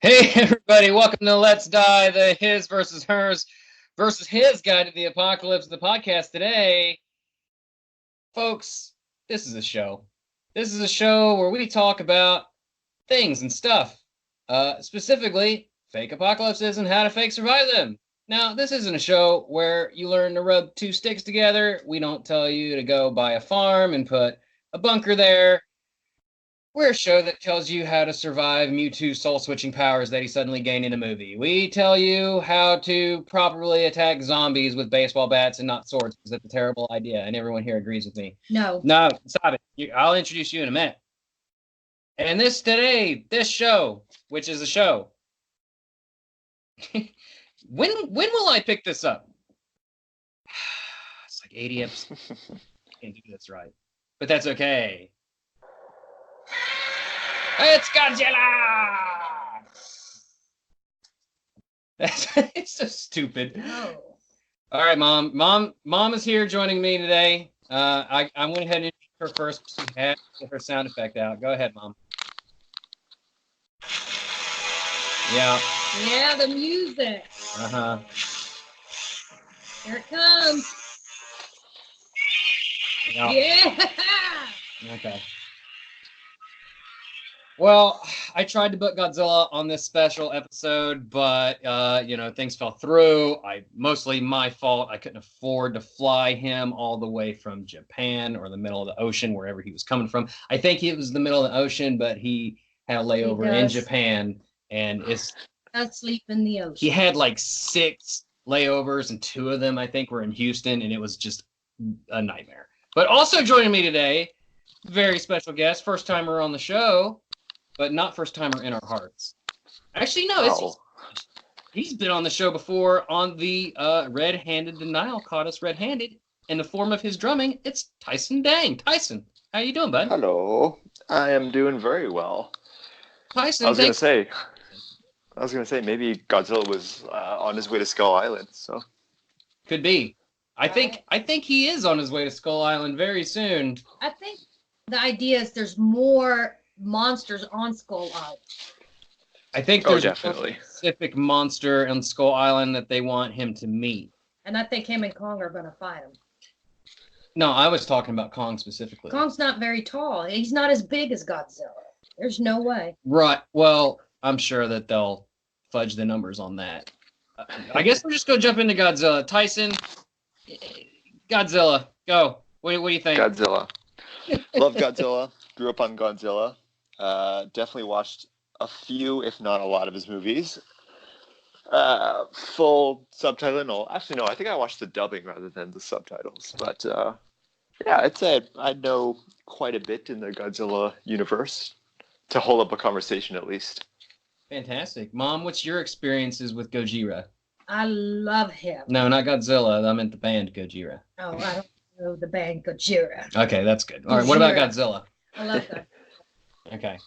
Hey everybody, welcome to Let's Die, the his versus hers versus his guide to the apocalypse, the podcast today. Folks, this is a show. This is a show where we talk about things and stuff. Specifically, fake apocalypses and how to fake survive them. Now, this isn't a show where you learn to rub two sticks together. We don't tell you to go buy a farm and put a bunker there. We're a show that tells you how to survive Mewtwo's soul-switching powers that he suddenly gained in a movie. We tell you how to properly attack zombies with baseball bats and not swords, because that's a terrible idea, and everyone here agrees with me. No, Stop it. I'll introduce you in a minute. And this show, which is a show, when will I pick this up? It's like 80 episodes. I can't do this right, but that's okay. It's Godzilla! It's so stupid. no. All right, Mom is here joining me today. I went ahead and introduced her first. She had to get her sound effect out. Go ahead, Mom. Yeah. Yeah, the music. Uh-huh. Here it comes. Yeah. Yeah. Okay. Well, I tried to book Godzilla on this special episode, but things fell through. Mostly my fault. I couldn't afford to fly him all the way from Japan or the middle of the ocean, wherever he was coming from. I think it was the middle of the ocean, but he had a layover in Japan, and Asleep in the ocean. he had like 6 layovers, and 2 of them I think were in Houston, and it was just a nightmare. But also joining me today, very special guest, first timer on the show. But not first timer in our hearts. Actually, no, he's been on the show before on the red-handed denial, caught us red-handed in the form of his drumming. It's Tyson Dang. Tyson, how you doing, bud? Hello, I am doing very well. Tyson, I was gonna say maybe Godzilla was on his way to Skull Island. So could be. I think he is on his way to Skull Island very soon. I think the idea is there's more monsters on Skull Island. I think there's definitely a specific monster on Skull Island that they want him to meet. And I think him and Kong are going to fight him. No, I was talking about Kong specifically. Kong's not very tall. He's not as big as Godzilla. There's no way. Right. Well, I'm sure that they'll fudge the numbers on that. I guess we'll just go jump into Godzilla. Tyson, Godzilla, go. What do you think? Godzilla. Love Godzilla. Grew up on Godzilla. Definitely watched a few, if not a lot of his movies. Full subtitle. No, actually, no. I think I watched the dubbing rather than the subtitles. But yeah, I'd say I know quite a bit in the Godzilla universe to hold up a conversation at least. Fantastic. Mom, what's your experiences with Gojira? I love him. No, not Godzilla. I meant the band Gojira. Oh, I don't know the band Gojira. Okay, that's good. All right, what about Godzilla? I love that. Okay.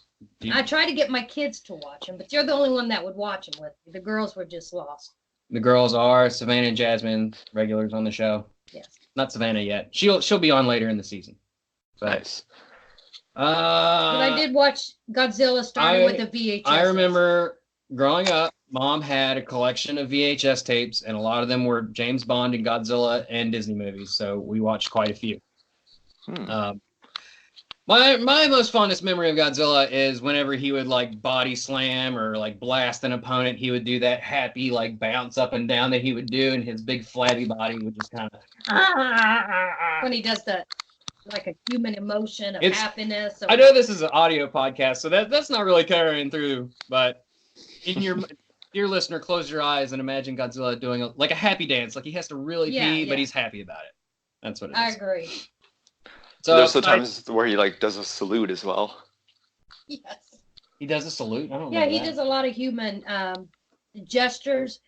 I try to get my kids to watch him, but you're the only one that would watch him with me. The girls were just lost. The girls are Savannah and Jasmine, regulars on the show. Yes. Not Savannah yet. She'll be on later in the season. But, Nice. But I did watch Godzilla starting with the VHS. I remember growing up, Mom had a collection of VHS tapes, and a lot of them were James Bond and Godzilla and Disney movies, so we watched quite a few. My most fondest memory of Godzilla is whenever he would like body slam or like blast an opponent, he would do that happy like bounce up and down that he would do, and his big flabby body would just kind of when he does the like a human emotion of happiness. I know this is an audio podcast, so that's not really carrying through, but in your dear listener, close your eyes and imagine Godzilla doing a happy dance, like he has to really pee, but he's happy about it. That's what it is. I agree. So there's sometimes where he like does a salute as well. Yes. He does a salute? I don't know. Yeah, he does a lot of human gestures.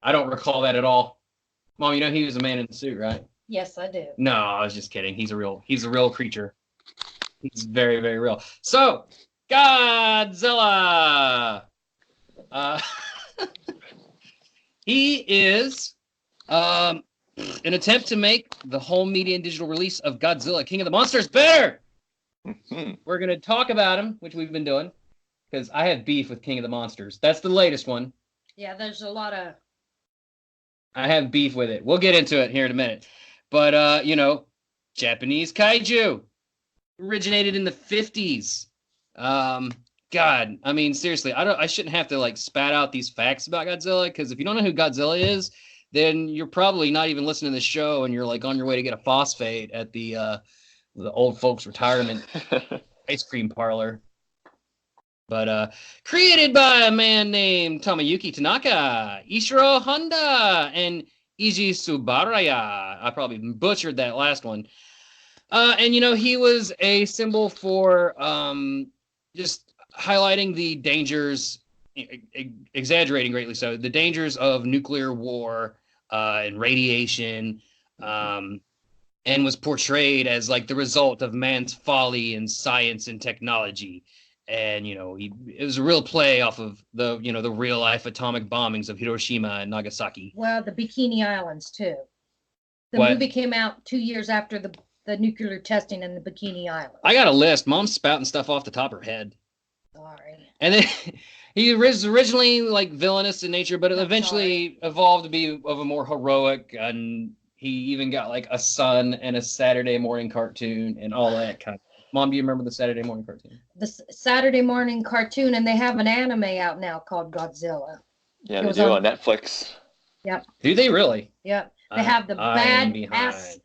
I don't recall that at all. Mom, you know he was a man in the suit, right? Yes, I do. No, I was just kidding. He's a real creature. He's very, very real. So, Godzilla. He is an attempt to make the home media and digital release of Godzilla, King of the Monsters better. We're going to talk about him, which we've been doing, because I have beef with King of the Monsters. That's the latest one. Yeah, there's a lot of. I have beef with it. We'll get into it here in a minute. But, Japanese kaiju originated in the 50s. God, I mean, seriously, I shouldn't have to like spat out these facts about Godzilla, because if you don't know who Godzilla is, then you're probably not even listening to the show, and you're like on your way to get a phosphate at the old folks retirement ice cream parlor. But created by a man named Tomoyuki Tanaka, Ishiro Honda, and Eiji Tsubaraya. I probably butchered that last one. And he was a symbol for just highlighting the dangers, exaggerating greatly so, the dangers of nuclear war and radiation, and was portrayed as like the result of man's folly in science and technology. And it was a real play off of the the real life atomic bombings of Hiroshima and Nagasaki. Well, the Bikini Islands too. The What? movie came out 2 years after the nuclear testing in the Bikini Islands. I got a list. Mom's spouting stuff off the top of her head. Sorry. And then he was originally like villainous in nature, but it eventually evolved to be of a more heroic, and he even got like a son and a Saturday morning cartoon and all that kind of. Mom, do you remember the Saturday morning cartoon? The Saturday morning cartoon, and they have an anime out now called Godzilla. Yeah, they do on Netflix. Yep. Do they really? Yep. They have the bad ass.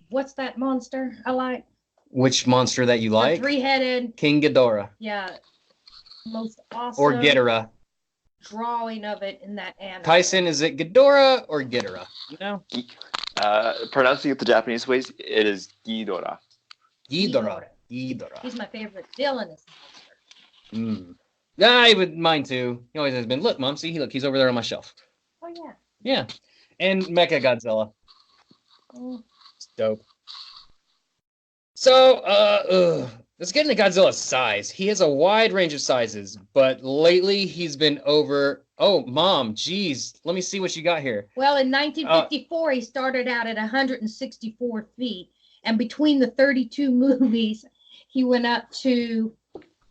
What's that monster I like? Which monster that you like? The three-headed. King Ghidorah. Yeah. Most awesome. Or Ghidorah. Drawing of it in that anime. Tyson, is it Ghidorah or Ghidorah? Pronouncing it the Japanese ways, it is Ghidorah. Ghidorah. He's my favorite villainous monster. I would mine too. He always has been. Look, Mom, see, he's over there on my shelf. Oh yeah. Yeah. And Mecha Godzilla. Oh. It's dope. So, let's get into Godzilla's size. He has a wide range of sizes, but lately he's been over. Oh, Mom, geez, let me see what you got here. Well, in 1954, he started out at 164 feet, and between the 32 movies, he went up to,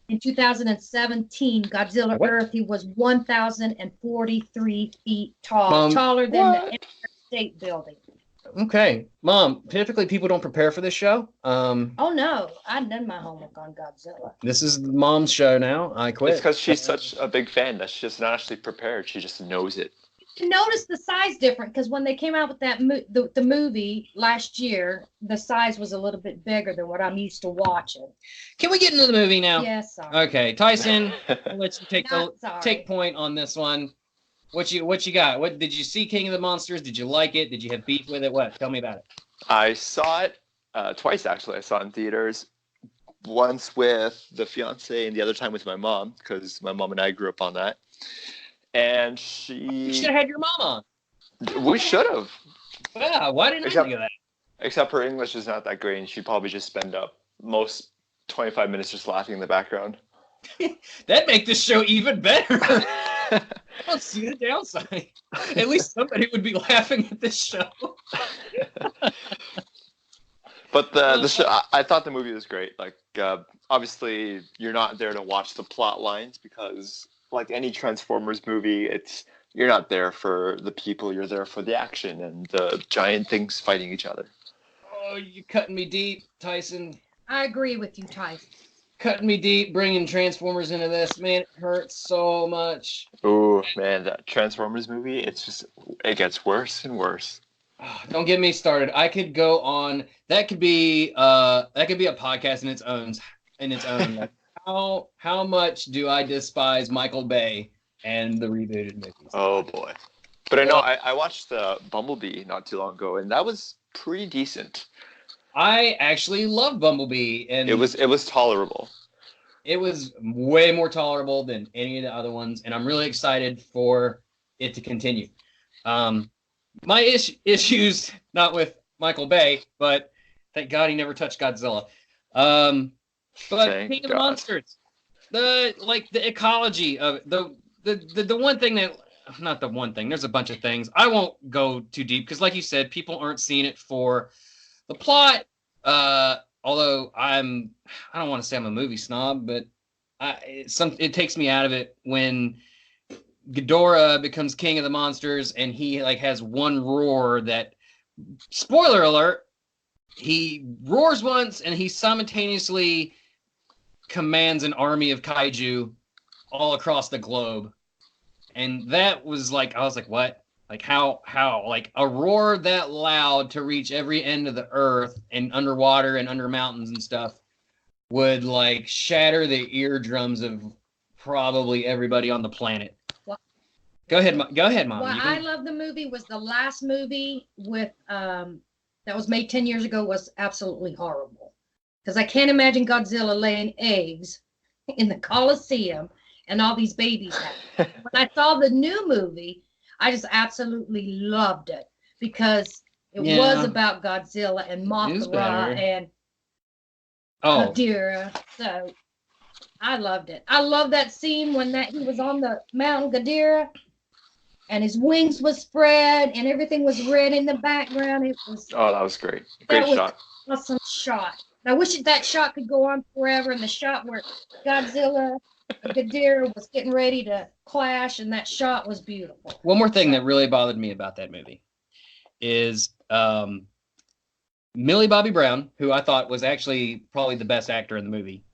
in 2017, Godzilla Earth, he was 1,043 feet tall, taller than the Empire State Building. Okay, Mom, typically people don't prepare for this show. Oh, no, I've done my homework on Godzilla. This is Mom's show now. I quit. It's because she's such a big fan that she's just not actually prepared. She just knows it. You notice the size different, because when they came out with that the movie last year, the size was a little bit bigger than what I'm used to watching. Can we get into the movie now? Yes, sorry. Okay, Tyson, I'll let you take point on this one. What you got? What did you see? King of the Monsters? Did you like it? Did you have beef with it? What? Tell me about it. I saw it twice, actually. I saw it in theaters. Once with the fiance and the other time with my mom, because my mom and I grew up on that. And You should have had your mom on. We should have. Yeah, why didn't I think of that? Except her English is not that great, and she'd probably just spend up most 25 minutes just laughing in the background. That'd make this show even better. I don't see the downside. At least somebody would be laughing at this show. But the show, I thought the movie was great. Like, obviously, you're not there to watch the plot lines because, like any Transformers movie, you're not there for the people. You're there for the action and the giant things fighting each other. Oh, you're cutting me deep, Tyson. I agree with you, Tyson. Cutting me deep, bringing Transformers into this. Man, it hurts so much. Oh, man, that Transformers movie, it gets worse and worse. Oh, don't get me started. I could go on. That could be a podcast in its own. Like, how much do I despise Michael Bay and the rebooted movies? Oh boy. But I know I watched Bumblebee not too long ago, and that was pretty decent. I actually love Bumblebee, and it was tolerable. It was way more tolerable than any of the other ones, and I'm really excited for it to continue. My issues, not with Michael Bay, but thank God he never touched Godzilla. But King of the Monsters, the ecology of the one thing that, not the one thing, there's a bunch of things. I won't go too deep because, like you said, people aren't seeing it for the plot. Although I don't want to say I'm a movie snob, but it takes me out of it when Ghidorah becomes king of the monsters, and he like has one roar that, spoiler alert, he roars once and he simultaneously commands an army of kaiju all across the globe. And that was like, I was like, what? Like how like a roar that loud to reach every end of the earth and underwater and under mountains and stuff would like shatter the eardrums of probably everybody on the planet. Well, go ahead, Mom. What I love the movie was the last movie with that was made 10 years ago was absolutely horrible. Because I can't imagine Godzilla laying eggs in the Coliseum and all these babies have. When I saw the new movie, I just absolutely loved it because it was about Godzilla and Mothra and Ghidorah. So I loved it. I love that scene when he was on the Mount Ghidorah and his wings was spread and everything was red in the background. It was that was great. Great shot. Awesome shot. I wish that shot could go on forever. And the shot where Godzilla and Ghidorah was getting ready to clash, and that shot was beautiful. One more thing that really bothered me about that movie is Millie Bobby Brown, who I thought was actually probably the best actor in the movie.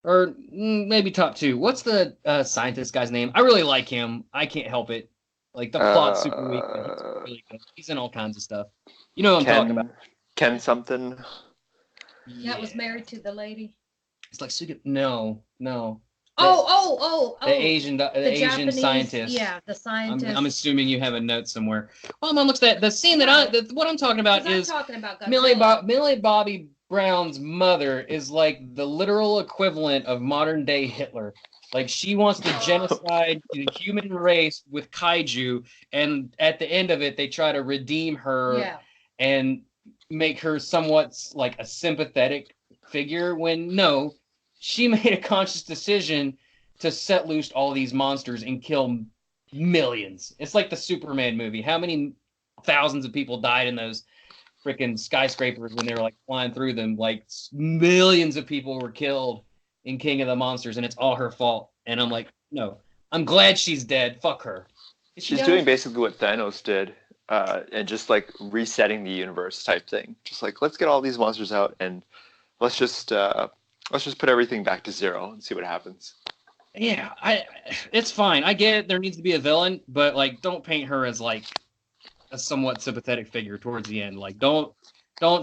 Or maybe top two. What's the scientist guy's name? I really like him. I can't help it. Like the plot's super weak, but he's really good. He's in all kinds of stuff. You know what I'm talking about? Ken something. That was married to the lady. It's like no. Oh. The Asian Japanese, scientist. Yeah, the scientist. I'm assuming you have a note somewhere. Well, Mom, looks at the scene what I'm talking about is talking about Millie Bobby Brown's mother is like the literal equivalent of modern day Hitler. Like she wants to genocide the human race with kaiju, and at the end of it, they try to redeem her and make her somewhat like a sympathetic figure. When no, she made a conscious decision to set loose all these monsters and kill millions. It's like the Superman movie. How many thousands of people died in those freaking skyscrapers when they were like flying through them? Like millions of people were killed in King of the Monsters, and it's all her fault. And I'm like, no, I'm glad she's dead. Fuck her. She's doing basically what Thanos did, and just like resetting the universe type thing. Just like, let's get all these monsters out and let's just put everything back to zero and see what happens. Yeah, it's fine. I get it. There needs to be a villain, but like, don't paint her as like a somewhat sympathetic figure towards the end. Like, don't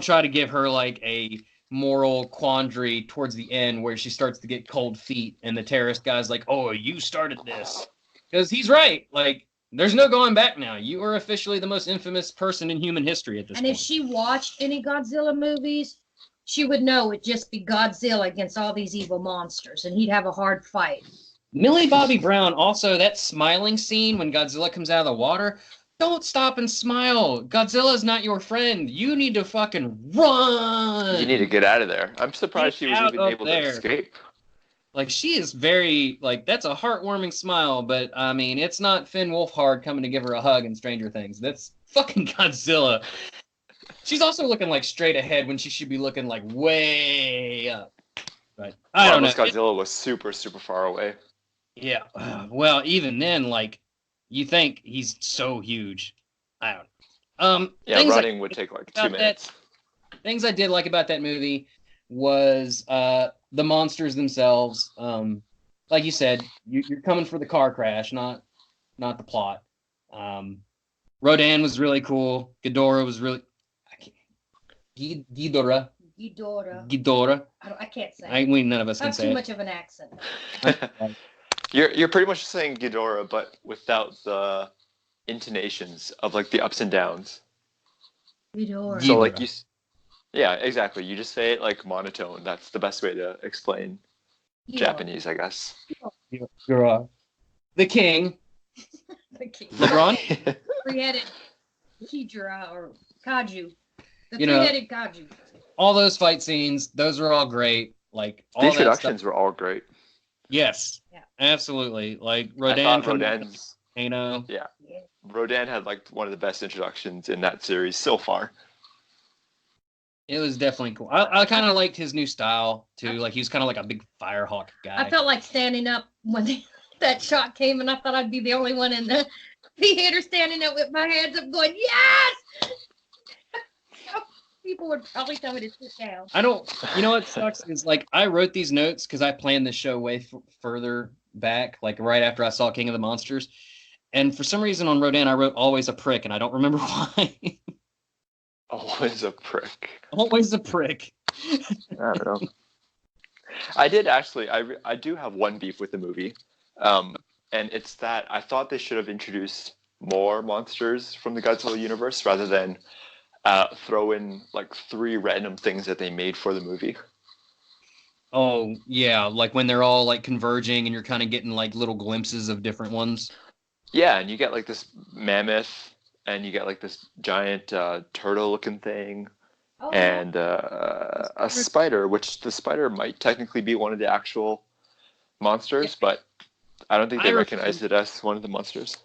try to give her like a moral quandary towards the end where she starts to get cold feet and the terrorist guy's like, oh, you started this. Because he's right. Like, there's no going back now. You are officially the most infamous person in human history at this point. And if she watched any Godzilla movies, she would know it'd just be Godzilla against all these evil monsters, and he'd have a hard fight. Millie Bobby Brown, also that smiling scene when Godzilla comes out of the water, don't stop and smile. Godzilla's not your friend. You need to fucking run. You need to get out of there. I'm surprised she was even able to escape. Like, she is very, like, that's a heartwarming smile, but, I mean, it's not Finn Wolfhard coming to give her a hug in Stranger Things. That's fucking Godzilla. She's also looking, like, straight ahead when she should be looking, like, way up. But I don't know. Godzilla was super, super far away. Yeah. Well, even then, like, you think he's so huge. I don't know. Yeah, running would take, like, 2 minutes. Things I did like about that movie was the monsters themselves. Like you said, you're coming for the car crash, not the plot. Rodan was really cool. Ghidorah was really... Ghidorah. I can't say. None of us can say it. Too much of an accent. You're pretty much saying Ghidorah, but without the intonations of like the ups and downs. Ghidorah. So like yeah, exactly. You just say it like monotone. That's the best way to explain Japanese, I guess. Ghidorah. The king. The king. LeBron. Three-headed Hydra or Kaiju. The three-headed Kaiju. All those fight scenes, those were all great. Like all the introductions were all great. Yes. Yeah. Absolutely. Like Rodan from Rodan's, Volcano. Yeah. Rodan had like one of the best introductions in that series so far. It was definitely cool. I kind of liked his new style too. Like he was kind of like a big firehawk guy. I felt like standing up when that shot came, and I thought I'd be the only one in the theater standing up with my hands up, going, "Yes!" People would probably tell me to sit down. I don't. You know what sucks is like I wrote these notes because I planned the show way further back, like right after I saw King of the Monsters, and for some reason on Rodan I wrote "always a prick," and I don't remember why. Always a prick. Always a prick. I don't know. I did actually. I do have one beef with the movie, and it's that I thought they should have introduced more monsters from the Godzilla universe rather than throw in like 3 random things that they made for the movie. Oh yeah, like when they're all like converging and you're kind of getting like little glimpses of different ones. Yeah, and you get like this mammoth, and you get like this giant turtle-looking thing, and a spider, which the spider might technically be one of the actual monsters, but I don't think they recognize it as one of the monsters.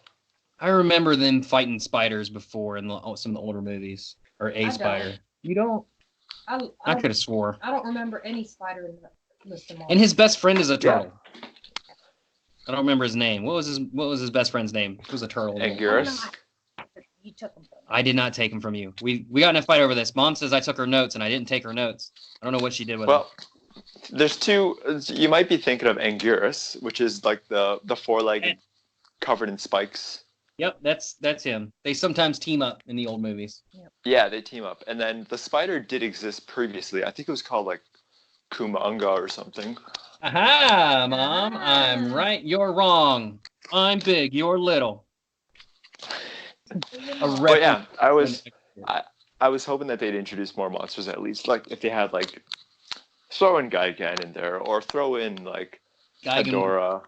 I remember them fighting spiders before in some of the older movies, or spider. You don't? I could have swore. I don't remember any spider in the list of monsters. And his best friend is a turtle. Yeah. I don't remember his name. What was his best friend's name? It was a turtle. Anguirus. You took them from me. I did not take him from you. We got in a fight over this. Mom says I took her notes, and I didn't take her notes. I don't know what she did with them. Well, there's 2. You might be thinking of Anguirus, which is like the 4-legged, covered in spikes. Yep, that's him. They sometimes team up in the old movies. Yep. Yeah, they team up. And then the spider did exist previously. I think it was called like Kumaunga or something. Aha, Mom. I'm right. You're wrong. I'm big. You're little. But yeah, I was hoping that they'd introduce more monsters at least. Like if they had like throw in Gigan in there, or throw in like Ghidorah.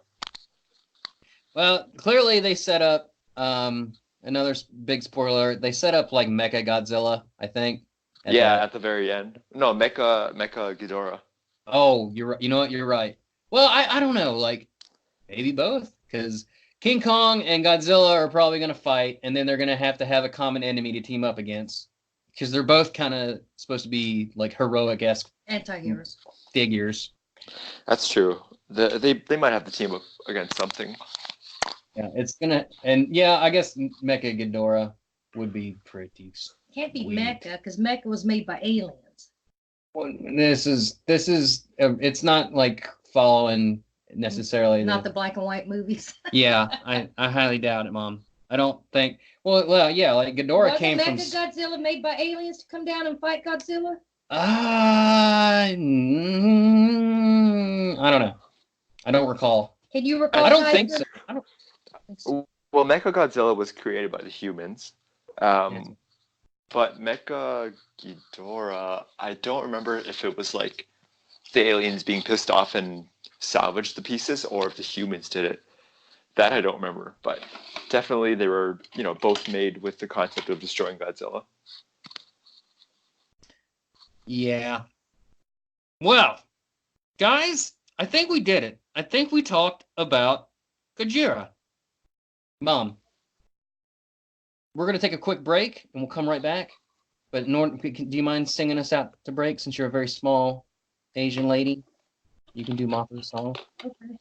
Well, clearly they set up another big spoiler. They set up like Mecha Godzilla, I think. At the very end. No, Mecha Ghidorah. Oh, you're right. You know what? You're right. Well, I don't know. Like maybe both, because King Kong and Godzilla are probably going to fight, and then they're going to have a common enemy to team up against, because they're both kind of supposed to be like heroic-esque anti-heroes figures. That's true. They might have to team up against something. Yeah, it's gonna, and yeah, I guess Mecha Ghidorah would be pretty. Can't be Mecha, because Mecha was made by aliens. Well, this is it's not like following necessarily not the black and white movies. Yeah, I highly doubt it, Mom. I don't think. Well, yeah, like Ghidorah came from. Wasn't Mecha Godzilla made by aliens to come down and fight Godzilla? I don't know. I don't recall. Can you recall? I don't think so. I don't think so. Well, Mechagodzilla was created by the humans, Yes. but Mecha Ghidorah, I don't remember if it was like the aliens being pissed off and salvaged the pieces, or if the humans did it. That I don't remember, but definitely they were, both made with the concept of destroying Godzilla. Yeah. Well, guys, I think we did it. I think we talked about Gojira. Mom, we're going to take a quick break, and we'll come right back. But do you mind singing us out to break, since you're a very small Asian lady? You can do Mothra's song. Okay.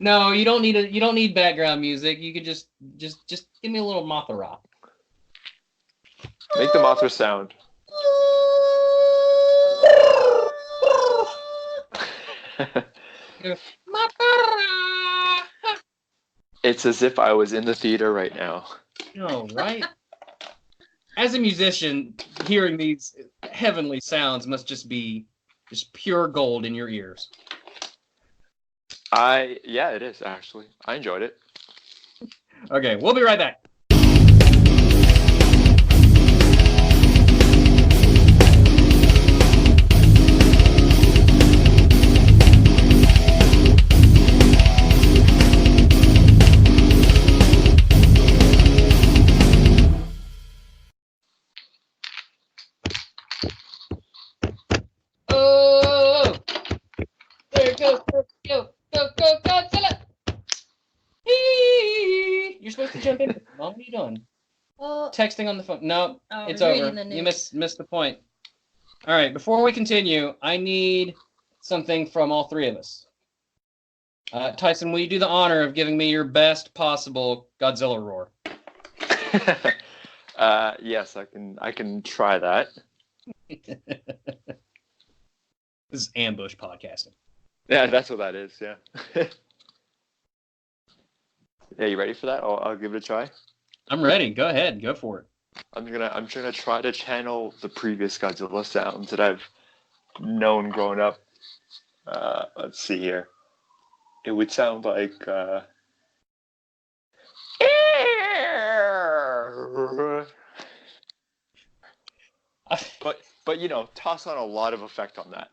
No, you don't need background music. You could just give me a little Mothra. Make the Mothra sound. It's as if I was in the theater right now. No, right? As a musician, hearing these heavenly sounds must just be just pure gold in your ears. Yeah, it is actually. I enjoyed it. Okay, we'll be right back. Oh, there goes Go Godzilla! You're supposed to jump in. Mom, what are you doing? Well, Texting on the phone. No, I it's was reading over. the You news. missed the point. All right, before we continue, I need something from all three of us. Tyson, will you do the honor of giving me your best possible Godzilla roar? Yes, I can try that. This is ambush podcasting. Yeah, that's what that is. Yeah. Yeah, you ready for that? I'll give it a try. I'm ready. Go ahead. Go for it. I'm gonna try to channel the previous Godzilla sounds that I've known growing up. Let's see here. It would sound like but you know, toss on a lot of effect on that.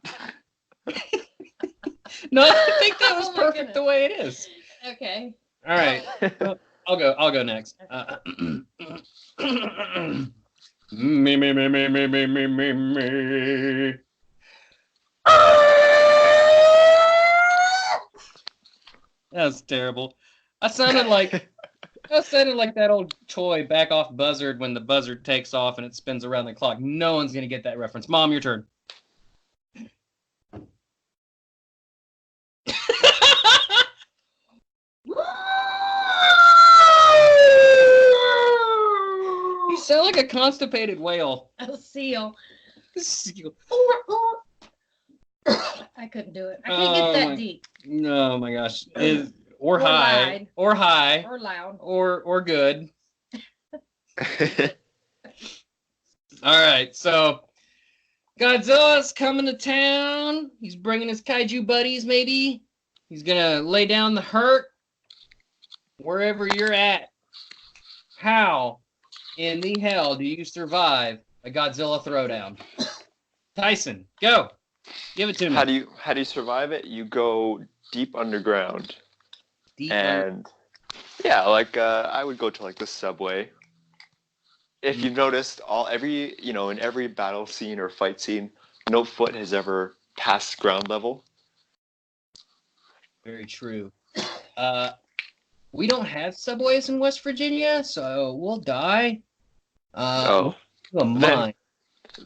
No, I think that was Oh my perfect the way it is. Okay. All right. Well, I'll go next. Me. That was terrible. I sounded like that old toy back off buzzard when the buzzard takes off and it spins around the clock. No one's gonna get that reference. Mom, your turn. You sound like a constipated whale. A seal. Seal. I couldn't do it. I can't get that deep. Oh my gosh. Or loud. high. Or loud. Or good. All right, so Godzilla's coming to town. He's bringing his kaiju buddies, maybe. He's gonna lay down the hurt wherever you're at. How in the hell do you survive a Godzilla throwdown? Tyson, go. Give it to me. How do you survive it? You go deep underground. And yeah, like I would go to like the subway. If you've noticed, in every battle scene or fight scene, no foot has ever passed ground level. Very true. We don't have subways in West Virginia, so we'll die. Mine.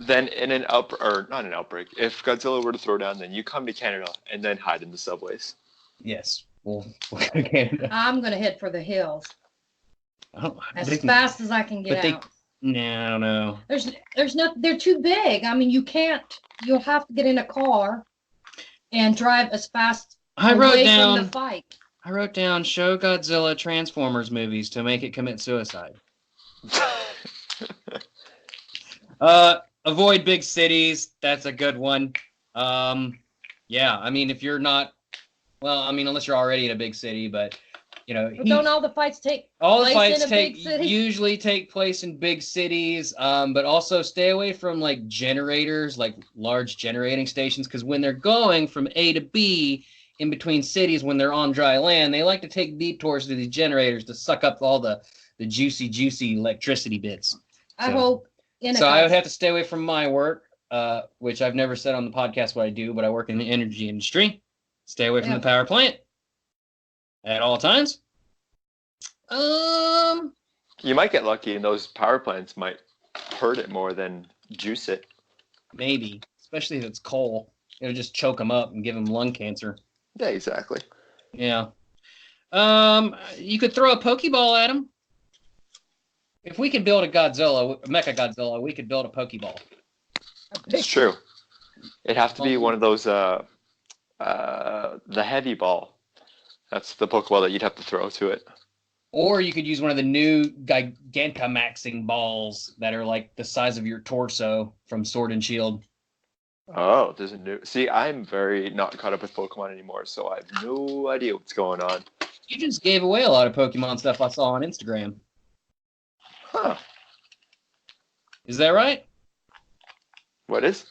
Then in an not an outbreak, if Godzilla were to throw down, then you come to Canada and then hide in the subways. Yes. We'll go to Canada. I'm gonna head for the hills. As fast fast as I can get out. Nah, I don't know. There's no. They're too big. I mean, you can't. You'll have to get in a car and drive as fast away from the fight. I wrote down show Godzilla Transformers movies to make it commit suicide. Avoid big cities. That's a good one. Yeah, I mean, if you're not, well, I mean, unless you're already in a big city, but you know, don't all the fights take usually take place in big cities, but also stay away from like generators, like large generating stations, because when they're going from A to B in between cities, when they're on dry land, they like to take detours to these generators to suck up all the juicy electricity bits. I hope. I would have to stay away from my work, which I've never said on the podcast what I do, but I work in the energy industry. Stay away from the power plant at all times. You might get lucky, and those power plants might hurt it more than juice it. Maybe, especially if it's coal. It'll just choke them up and give them lung cancer. Yeah, exactly. Yeah. You could throw a Pokeball at him. If we could build a Mecha Godzilla, we could build a Pokeball. It's true. It'd have to be one of those, the heavy ball. That's the Pokeball that you'd have to throw to it. Or you could use one of the new Gigantamaxing balls that are like the size of your torso from Sword and Shield. Oh, there's a new... See, I'm very not caught up with Pokemon anymore, so I have no idea what's going on. You just gave away a lot of Pokemon stuff I saw on Instagram. Huh. Is that right? What is?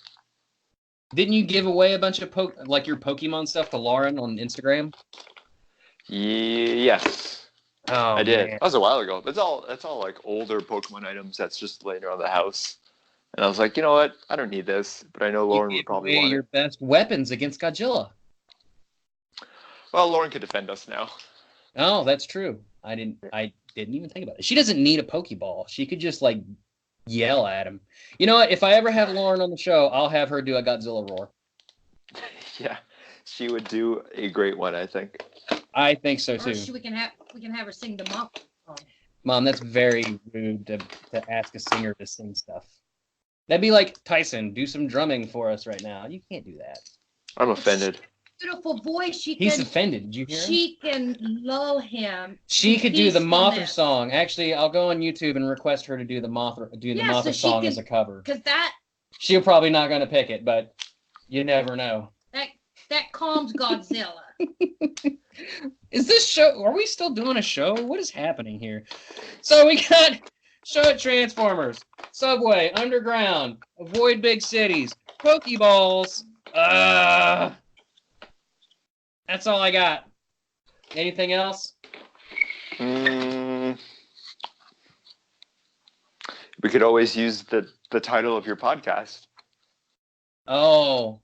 Didn't you give away a bunch of your Pokemon stuff to Lauren on Instagram? Yes. Oh, I did. Man. That was a while ago. That's all like older Pokemon items that's just laying around the house. And I was like, you know what? I don't need this, but I know Lauren would probably want your best weapons against Godzilla. Well, Lauren could defend us now. Oh, that's true. I didn't even think about it. She doesn't need a Pokeball. She could just like yell at him. You know what? If I ever have Lauren on the show, I'll have her do a Godzilla roar. Yeah, she would do a great one, I think. I think so too. Or we can have her sing the Mom song. Mom, that's very rude to ask a singer to sing stuff. That'd be like, Tyson, do some drumming for us right now. You can't do that. I'm offended. Beautiful voice. He's offended. Did you hear him? She can lull him. She could do the Mothra song. Actually, I'll go on YouTube and request her to do the Mothra song as a cover. Because she'll probably not going to pick it, but you never know. That calms Godzilla. Is this show? Are we still doing a show? What is happening here? So we got show at Transformers, Subway, Underground, Avoid Big Cities, Pokeballs. That's all I got. Anything else? We could always use the title of your podcast. Oh,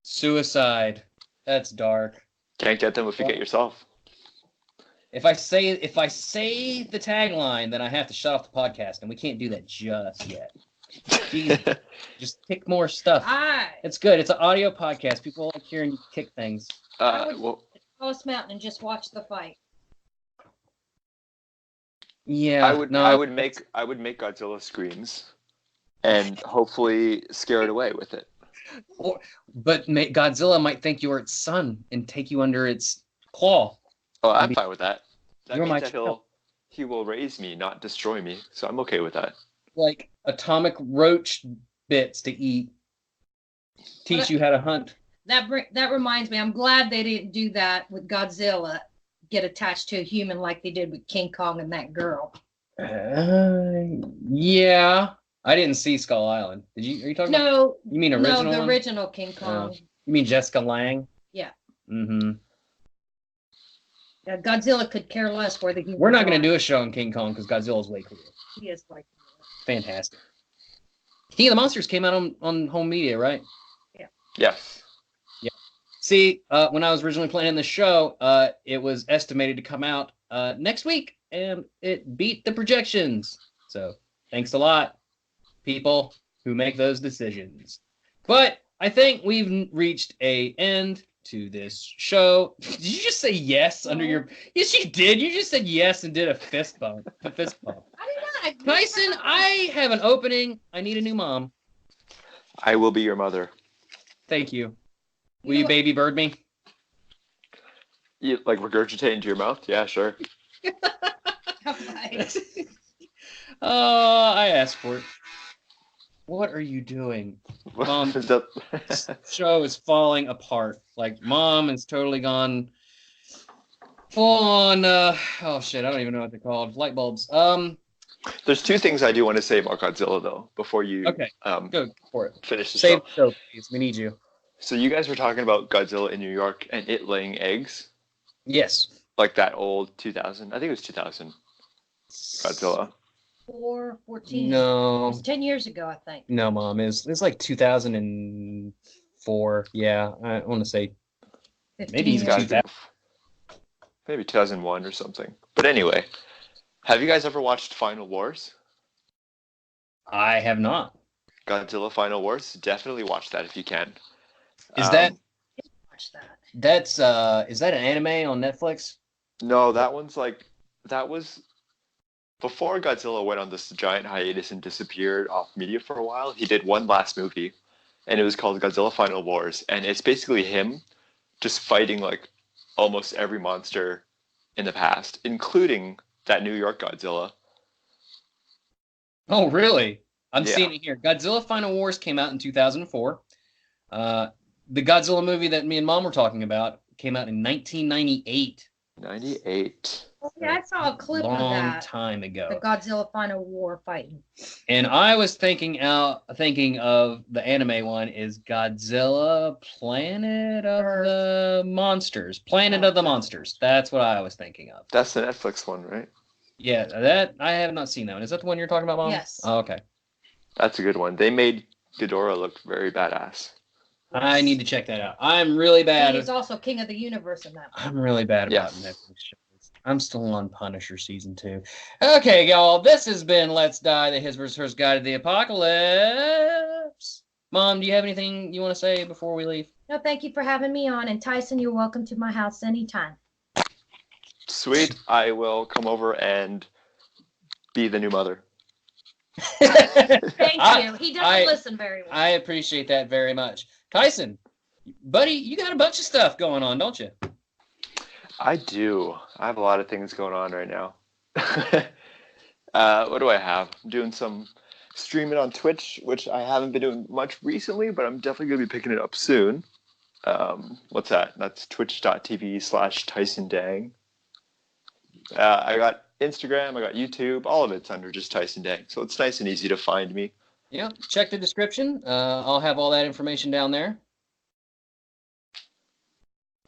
suicide. That's dark. Can't get them if you get yourself. If I say the tagline, then I have to shut off the podcast, and we can't do that just yet. Jeez, just kick more stuff. It's good. It's an audio podcast. People like hearing you kick things. Tallest Mountain and just watch the fight. Yeah, I would make Godzilla screams, and hopefully scare it away with it. But Godzilla might think you're its son and take you under its claw. Oh, I'm fine with that. That means that he will raise me, not destroy me. So I'm okay with that. Like atomic roach bits to eat. Teach you how to hunt. That reminds me, I'm glad they didn't do that with Godzilla, get attached to a human like they did with King Kong and that girl. Yeah. I didn't see Skull Island. Are you talking about? You mean original? No, the one? original King Kong. You mean Jessica Lange? Yeah. Mm-hmm. Yeah, Godzilla could care less where the humans We're not going to do a show on King Kong because Godzilla's way cooler. He is like fantastic. King of the Monsters came out on home media, right? Yeah. Yes. Yeah. See, when I was originally planning the show, it was estimated to come out next week, and it beat the projections. So thanks a lot, people who make those decisions. But I think we've reached an end to this show. Did you just say yes under your... Yes, you did. You just said yes and did a fist bump. I did not. Tyson, I have an opening. I need a new mom. I will be your mother. Thank you. Will you baby bird me? You, like regurgitate into your mouth? Yeah, sure. I asked for it. What are you doing? Mom, this show is falling apart. Like, Mom is totally gone full on, oh shit, I don't even know what they're called. Light bulbs. There's two things I do want to say about Godzilla, though, before you go for it. Finish the show. Show, please. We need you. So you guys were talking about Godzilla in New York and it laying eggs? Yes. Like that old 2000? I think it was 2000. Godzilla. 14. No. It was 10 years ago, I think. No, Mom. It's like 2004. Yeah, I want to say maybe he's got that. Maybe 2001 or something. But anyway, have you guys ever watched Final Wars? I have not. Godzilla Final Wars? Definitely watch that if you can. Is that? Watch that. That's is that an anime on Netflix? No, that was before Godzilla went on this giant hiatus and disappeared off media for a while. He did one last movie, and it was called Godzilla Final Wars, and it's basically him just fighting like almost every monster in the past, including that New York Godzilla. Oh, really? I'm seeing it here. Godzilla Final Wars came out in 2004. The Godzilla movie that me and Mom were talking about came out in 1998. 98. Yeah, I saw a clip of that. Long time ago. The Godzilla Final War fighting. And I was thinking of the anime one is Godzilla Planet of the Monsters. Planet of the Monsters. That's what I was thinking of. That's the Netflix one, right? Yeah, that I have not seen that one. Is that the one you're talking about, Mom? Yes. Oh, okay. That's a good one. They made Ghidorah look very badass. I need to check that out. I'm really bad. He's also king of the universe in that one. I'm really bad about Netflix shows. I'm still on Punisher season 2. Okay, y'all. This has been Let's Die, the His vs. Hers Guide to the Apocalypse. Mom, do you have anything you want to say before we leave? No, thank you for having me on. And Tyson, you're welcome to my house anytime. Sweet. I will come over and be the new mother. Thank you. He doesn't listen very well. I appreciate that very much. Tyson, buddy, you got a bunch of stuff going on, don't you? I do. I have a lot of things going on right now. What do I have? I'm doing some streaming on Twitch, which I haven't been doing much recently, but I'm definitely going to be picking it up soon. What's that? That's twitch.tv/Tyson Dang. I got Instagram, I got YouTube, all of it's under just Tyson Dang. So it's nice and easy to find me. Yeah, check the description. I'll have all that information down there.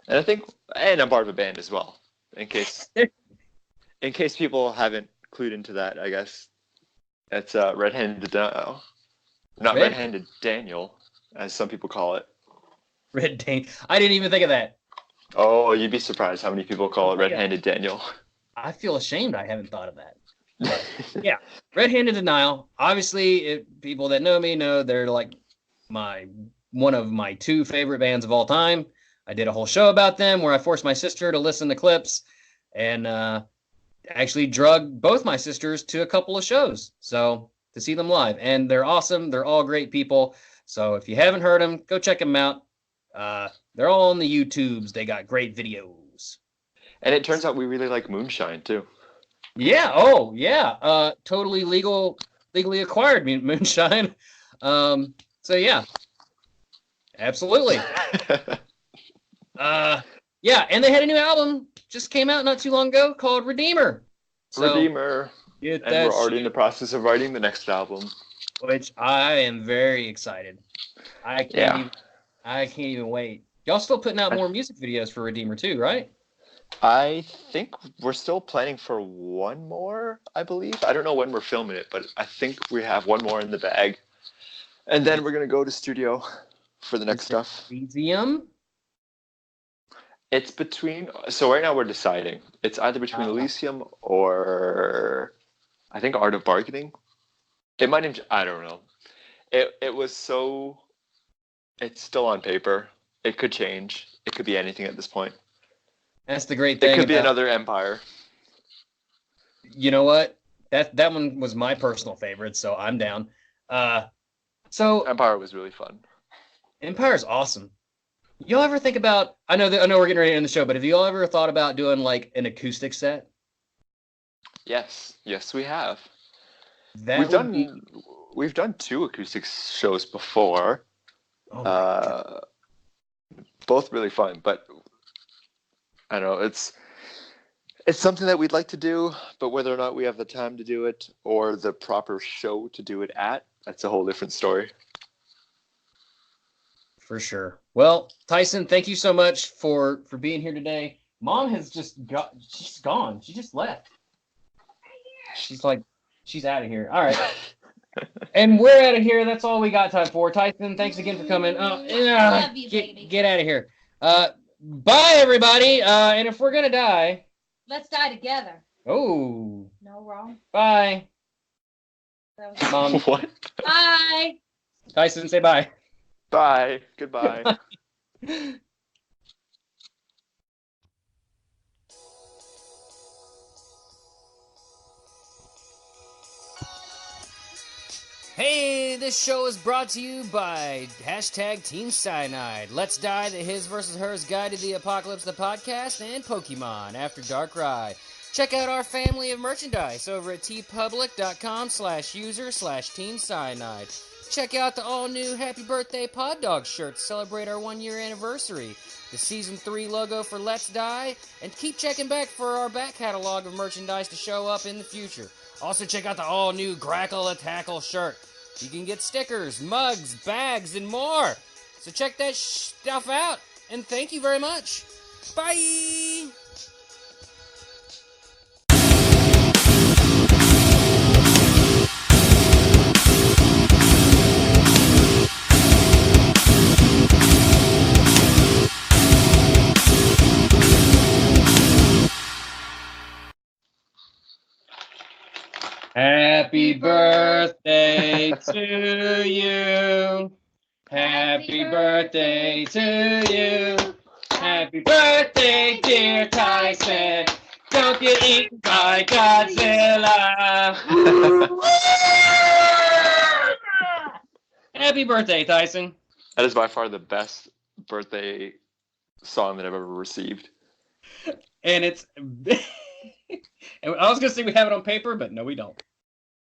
And I'm part of a band as well. In case people haven't clued into that, I guess. It's Red-Handed Daniel. Not Red-Handed Daniel, as some people call it. Red Dane. I didn't even think of that. Oh, you'd be surprised how many people call it Red-Handed Daniel. I feel ashamed I haven't thought of that. But, yeah, Red-Handed Denial. Obviously, people that know me know they're like one of my 2 favorite bands of all time. I did a whole show about them where I forced my sister to listen to clips and actually drug both my sisters to a couple of shows to see them live. And they're awesome. They're all great people. So if you haven't heard them, go check them out. They're all on the YouTubes. They got great videos. And it turns out we really like moonshine, too. Yeah. Oh, yeah. Totally legally acquired moonshine. So, yeah. Absolutely. Yeah, and they had a new album just came out not too long ago called Redeemer. Redeemer. And we're already in the process of writing the next album. Which I am very excited. I can't even wait. Y'all still putting out more music videos for Redeemer too, right? I think we're still planning for one more, I believe. I don't know when we're filming it, but I think we have one more in the bag. And then we're going to go to studio for the next stuff. Elysium? It's between... So right now we're deciding. It's either between Elysium or I think Art of Bargaining. It might have... I don't know. It was so... It's still on paper. It could change. It could be anything at this point. That's the great thing. It could be another Empire. You know what? That one was my personal favorite, so I'm down. So Empire was really fun. Empire's awesome. Y'all ever think about? I know we're getting ready to end the show, but have you all ever thought about doing like an acoustic set? Yes, we have. We've done 2 acoustic shows before. Oh both really fun, but I don't know, it's something that we'd like to do, but whether or not we have the time to do it or the proper show to do it at, that's a whole different story. For sure. Well, Tyson, thank you so much for being here today. Mom has she's gone. She just left. She's out of here. All right. And we're out of here. That's all we got time for. Tyson, thanks again for coming. Love you, baby. Get out of here. Bye, everybody. And if we're going to die... Let's die together. Oh. No wrong. Bye. Mom. What? Bye. Tyson, say bye. Bye. Goodbye. Hey, this show is brought to you by #Team Cyanide, Let's Die, the His vs. Hers Guide to the Apocalypse, the podcast, and Pokemon After Darkrai. Check out our family of merchandise over at tpublic.com/user/Team Cyanide. Check out the all-new Happy Birthday Pod Dog shirt to celebrate our 1-year anniversary, the Season 3 logo for Let's Die, and keep checking back for our back catalog of merchandise to show up in the future. Also check out the all-new Grackle a Tackle shirt. You can get stickers, mugs, bags, and more. So check that stuff out, and thank you very much. Bye! Happy birthday to you. Happy birthday to you. Happy birthday, dear Tyson. Don't get eaten by Godzilla. Happy birthday, Tyson. That is by far the best birthday song that I've ever received. And it's... I was going to say we have it on paper, but no, we don't.